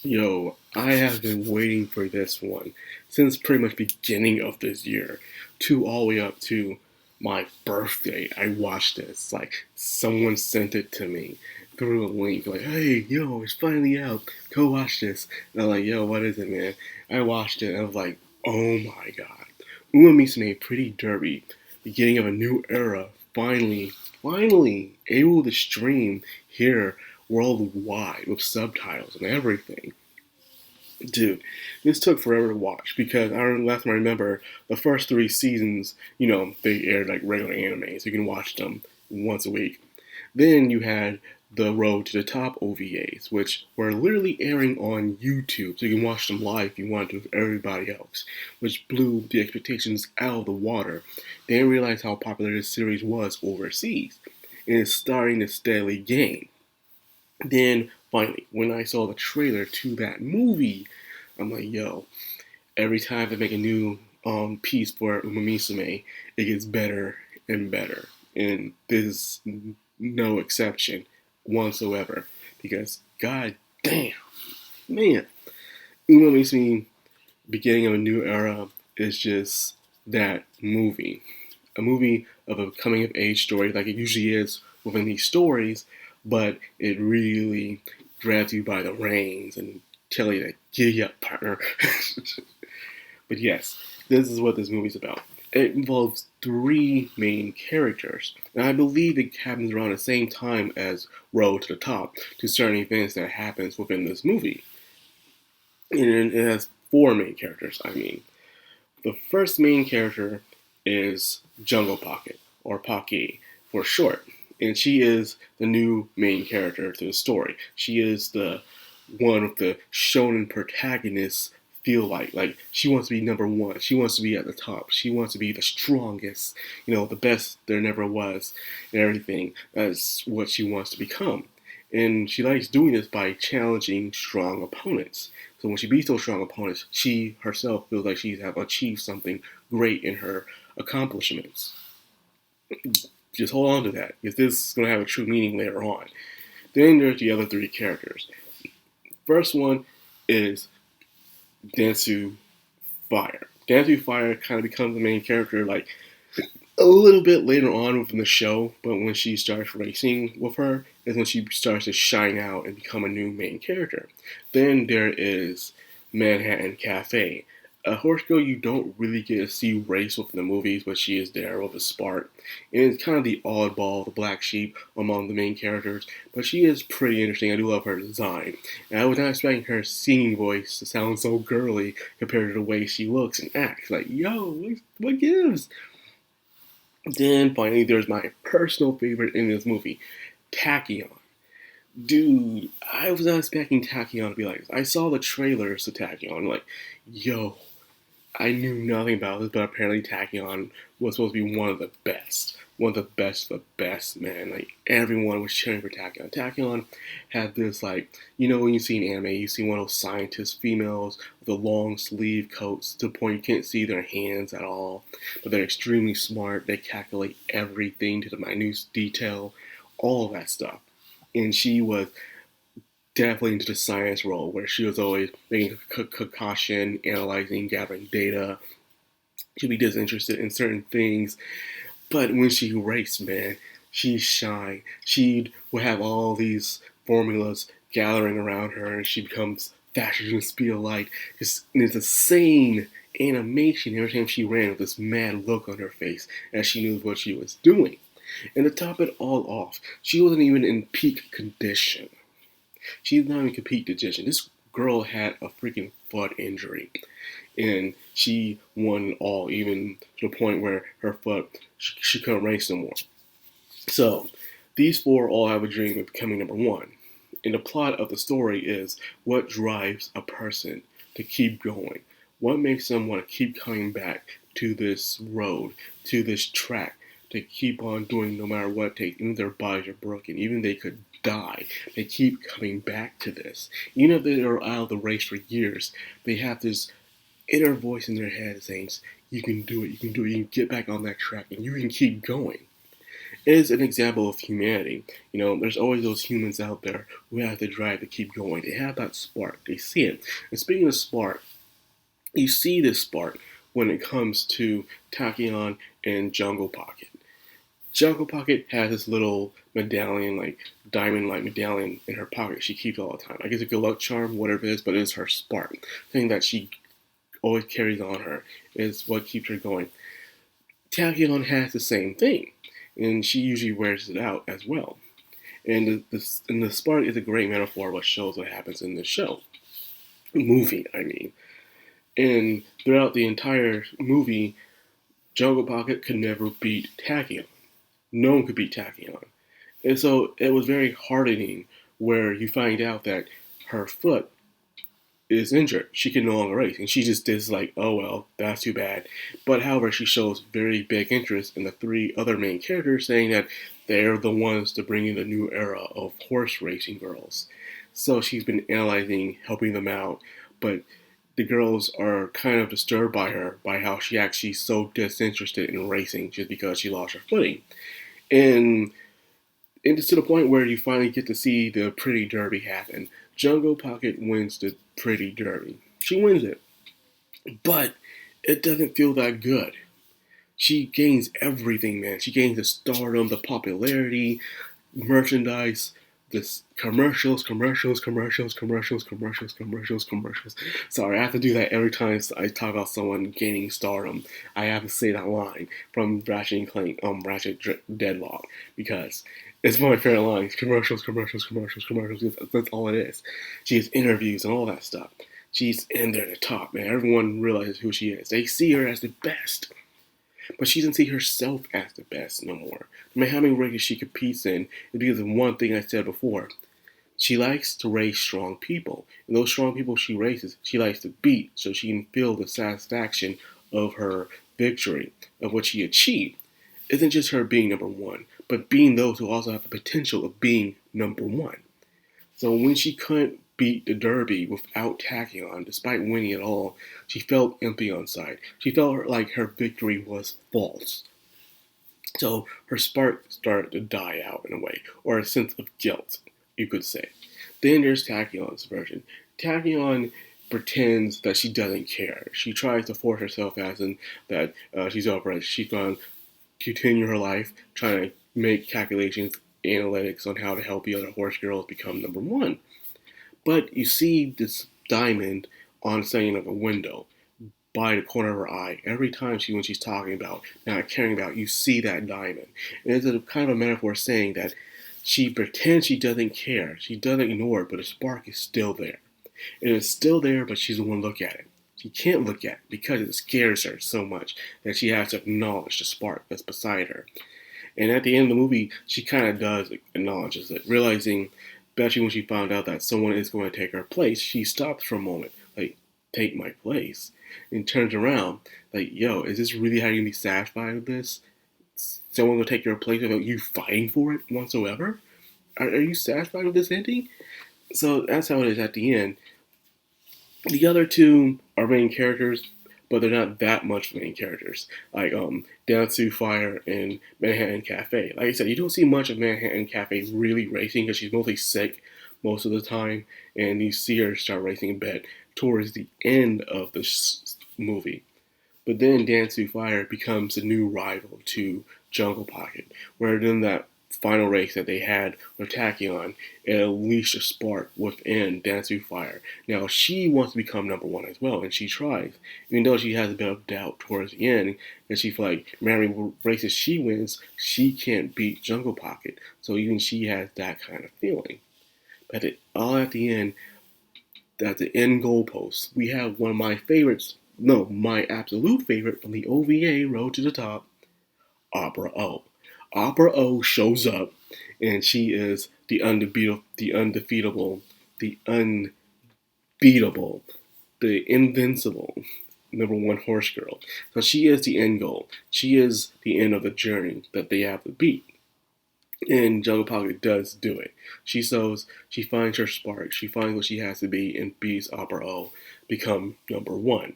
Yo, I have been waiting for this one since pretty much beginning of this year to all the way up to my birthday. I watched this. Like someone sent it to me through a link. Like, hey, yo, it's finally out. Go watch this. And I'm like, yo, what is it, man? I watched it and I was like, oh my god. Umamusume Pretty Derby, beginning of a new era. Finally able to stream here worldwide with subtitles and everything. Dude, this took forever to watch because last time I remember, the first three seasons, they aired like regular anime, so you can watch them once a week. Then you had the Road to the Top OVAs, which were literally airing on YouTube, so you can watch them live if you want to with everybody else, which blew the expectations out of the water. They didn't realize how popular this series was overseas, and it's starting to steadily gain. Then finally, when I saw the trailer to that movie, I'm like, yo, every time they make a new piece for Umamusume, it gets better and better. And this is no exception whatsoever. Because god damn, man, Umamusume beginning of a new era is just that movie. A movie of a coming of age story like it usually is within these stories, but it really grabs you by the reins and tell you to giddy up, partner. But yes, this is what this movie's about. It involves three main characters, and I believe it happens around the same time as Road to the Top to certain events that happens within this movie. And it has four main characters, I mean. The first main character is Jungle Pocket, or Pocky for short, and she is the new main character to the story. She is the one of the shonen protagonists feel like she wants to be number one. She wants to be at the top. She wants to be the strongest, the best there never was, and everything. That's what she wants to become. And she likes doing this by challenging strong opponents. So when she beats those strong opponents, she herself feels like she's have achieved something great in her accomplishments. Just hold on to that, because this is going to have a true meaning later on. Then there's the other three characters. First one is Dansu Fire. Dansu Fire kind of becomes the main character like a little bit later on within the show, but when she starts racing with her is when she starts to shine out and become a new main character. Then there is Manhattan Cafe, a horse girl you don't really get to see race within the movies, but she is there with a spark. And it's kind of the oddball, the black sheep among the main characters, but she is pretty interesting. I do love her design. And I was not expecting her singing voice to sound so girly compared to the way she looks and acts. Like, yo, what gives? Then finally, there's my personal favorite in this movie, Tachyon. Dude, I was not expecting Tachyon to be like this. I saw the trailers to Tachyon, like, yo, I knew nothing about this, but apparently Tachyon was supposed to be one of the best. One of the best of the best, man. Like, everyone was cheering for Tachyon. Tachyon had this, like, when you see an anime, you see one of those scientist females with the long sleeve coats to the point you can't see their hands at all. But they're extremely smart. They calculate everything to the minute detail. All of that stuff. And she was definitely into the science role, where she was always making a concoction, analyzing, gathering data. She'd be disinterested in certain things, but when she raced, man, she shined. She would have all these formulas gathering around her, and she becomes faster than the speed of light. It's insane animation every time she ran with this mad look on her face as she knew what she was doing. And to top it all off, she wasn't even in peak condition. She's not even peak condition. This girl had a freaking foot injury, and she won it all, even to the point where her foot, she couldn't race no more. So, these four all have a dream of becoming number one. And the plot of the story is what drives a person to keep going. What makes them want to keep coming back to this road, to this track, to keep on doing no matter what it takes. Even if their bodies are broken, even if they could die, they keep coming back to this. Even if they are out of the race for years, they have this inner voice in their head saying, you can do it, you can do it, you can get back on that track, and you can keep going. is an example of humanity. There's always those humans out there who have the drive to keep going. They have that spark. They see it. And speaking of spark, you see this spark when it comes to Tachyon and Jungle Pocket. Jungle Pocket has this little medallion, like diamond-like medallion in her pocket. She keeps all the time. I guess a good luck charm, whatever it is, but it is her spark. The thing that she always carries on her is what keeps her going. Tachyon has the same thing, and she usually wears it out as well. And the spark is a great metaphor of what shows what happens in the show. Movie, I mean. And throughout the entire movie, Jungle Pocket could never beat Tachyon. No one could beat Tachyon. And so it was very heartening where you find out that her foot is injured. She can no longer race. And she just is like, oh well, that's too bad. But however, she shows very big interest in the three other main characters, saying that they're the ones to bring in the new era of horse racing girls. So she's been analyzing, helping them out. But the girls are kind of disturbed by her, by how she actually is so disinterested in racing just because she lost her footing. And it's to the point where you finally get to see the Pretty Derby happen. Jungle Pocket wins the Pretty Derby. She wins it. But it doesn't feel that good. She gains everything, man. She gains the stardom, the popularity, merchandise, this commercials. Sorry, I have to do that every time I talk about someone gaining stardom. I have to say that line from Ratchet and Clank, Ratchet Deadlock, because it's one of my favorite lines. Commercials. That's all it is. She has interviews and all that stuff. She's in there at the top, man. Everyone realizes who she is. They see her as the best. But she doesn't see herself as the best no more. No matter how many races she competes in, is because of one thing I said before. She likes to race strong people. And those strong people she races, she likes to beat so she can feel the satisfaction of her victory, of what she achieved. It isn't just her being number one, but being those who also have the potential of being number one. So when she couldn't beat the Derby without Tachyon, despite winning it all, she felt empty inside. She felt like her victory was false. So her spark started to die out in a way, or a sense of guilt, you could say. Then there's Tachyon's version. Tachyon pretends that she doesn't care. She tries to force herself as in that she's upright. She's going to continue her life trying to make calculations, analytics on how to help the other horse girls become number one. But you see this diamond on saying of a window by the corner of her eye. Every time when she's talking about, not caring about, you see that diamond. And it's a kind of a metaphor saying that she pretends she doesn't care. She doesn't ignore it, but the spark is still there. It is still there, but she doesn't want to look at it. She can't look at it because it scares her so much that she has to acknowledge the spark that's beside her. And at the end of the movie, she kind of does acknowledges it, realizing, especially when she found out that someone is going to take her place, she stops for a moment, like, take my place, and turns around, like, yo, is this really how you're going to be satisfied with this? Someone will take your place without you fighting for it whatsoever? Are you satisfied with this ending? So that's how it is at the end. The other two are main characters, but they're not that much main characters. Like Dansu Fire and Manhattan Cafe. Like I said, you don't see much of Manhattan Cafe really racing because she's mostly sick most of the time, and you see her start racing a bit towards the end of the movie. But then Dansu Fire becomes the new rival to Jungle Pocket, where in that final race that they had with Tachyon, it unleashed a spark within Dansu Fire. Now she wants to become number one as well, and she tries, even though she has a bit of doubt towards the end, and she feels like, man, races she wins, she can't beat Jungle Pocket. So even she has that kind of feeling. But all at the end, at the end goalpost, we have one of my favorites, no, my absolute favorite from the OVA Road to the Top, Opera O. Opera O shows up, and she is the undefeatable, the invincible number one horse girl. So she is the end goal. She is the end of the journey that they have to beat. And Jungle Pocket does do it. She finds her spark, she finds what she has to be, and beats Opera O, become number one.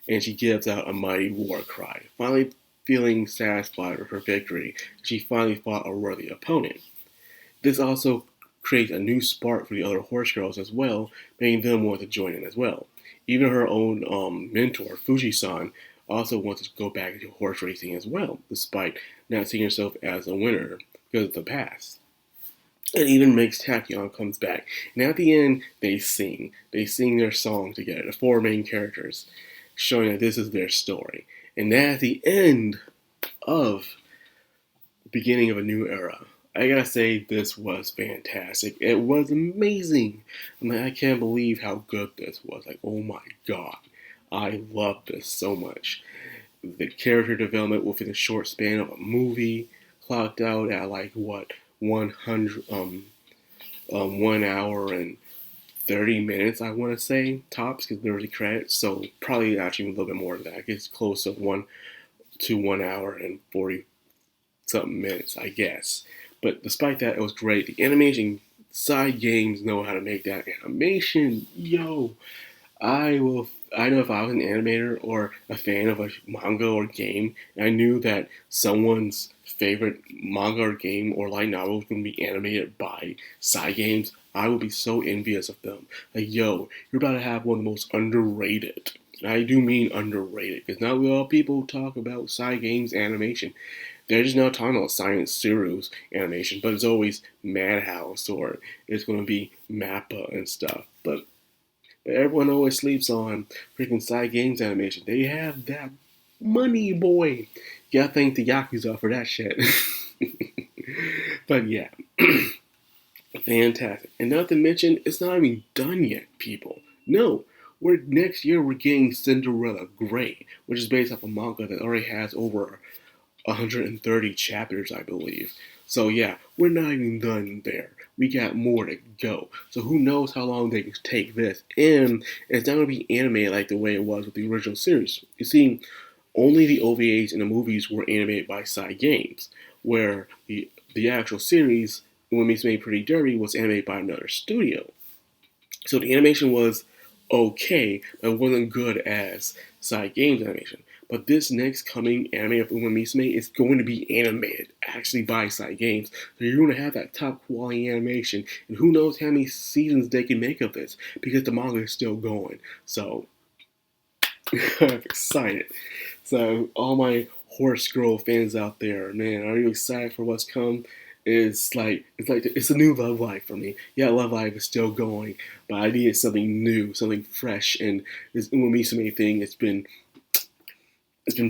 And she gives out a mighty war cry. Finally feeling satisfied with her victory. She finally fought a worthy opponent. This also creates a new spark for the other horse girls as well, making them want to join in as well. Even her own mentor, Fuji-san, also wants to go back into horse racing as well, despite not seeing herself as a winner because of the past. It even makes Tachyon comes back. And at the end, they sing. They sing their song together, the four main characters, showing that this is their story. And that at the end of the beginning of a new era. I gotta say, this was fantastic. It was amazing. I mean, I can't believe how good this was. Like, oh my god. I love this so much. The character development within a short span of a movie, clocked out at like, what, 1 hour and 30 minutes, I want to say, tops, because there was the credits, so probably actually a little bit more than that. I guess close to 1 hour and 40 something minutes, I guess. But despite that, it was great. The animation, side games know how to make that animation. Yo, I know if I was an animator or a fan of a manga or game, and I knew that someone's favorite manga or game or light novel was going to be animated by side games, I would be so envious of them. Like, yo, you're about to have one of the most underrated. And I do mean underrated, because not a lot of people talk about side games animation. They're just not talking about Science Suru's animation, but it's always Madhouse or it's going to be Mappa and stuff. But everyone always sleeps on freaking side games animation. They have that money, boy. You gotta thank the Yakuza for that shit. But yeah, fantastic. And not to mention, it's not even done yet, people. No, next year we're getting Cinderella Grey, which is based off a manga that already has over 130 chapters, I believe. So yeah, we're not even done there. We got more to go. So who knows how long they can take this. And it's not going to be animated like the way it was with the original series. You see, only the OVAs and the movies were animated by Side Games, where the actual series, Umamusume Pretty Derby, was animated by another studio. So the animation was okay, but it wasn't good as Side Games animation. But this next coming anime of Umamusume is going to be animated, actually by Side Games. So you're going to have that top quality animation. And who knows how many seasons they can make of this, because the manga is still going. So, I'm excited. So, all my Horse Girl fans out there, man, are you excited for what's come? It's a new Love Live for me. Yeah, Love Live is still going, but I needed something new, something fresh, and this Umamusume thing, it's been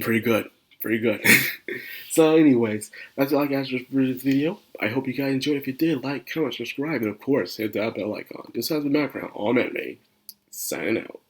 pretty good. Pretty good. So anyways, that's all I got for this video. I hope you guys enjoyed. If you did, like, comment, subscribe, and of course, hit that bell icon. This has been Madcrownxox, all anime. Signing out.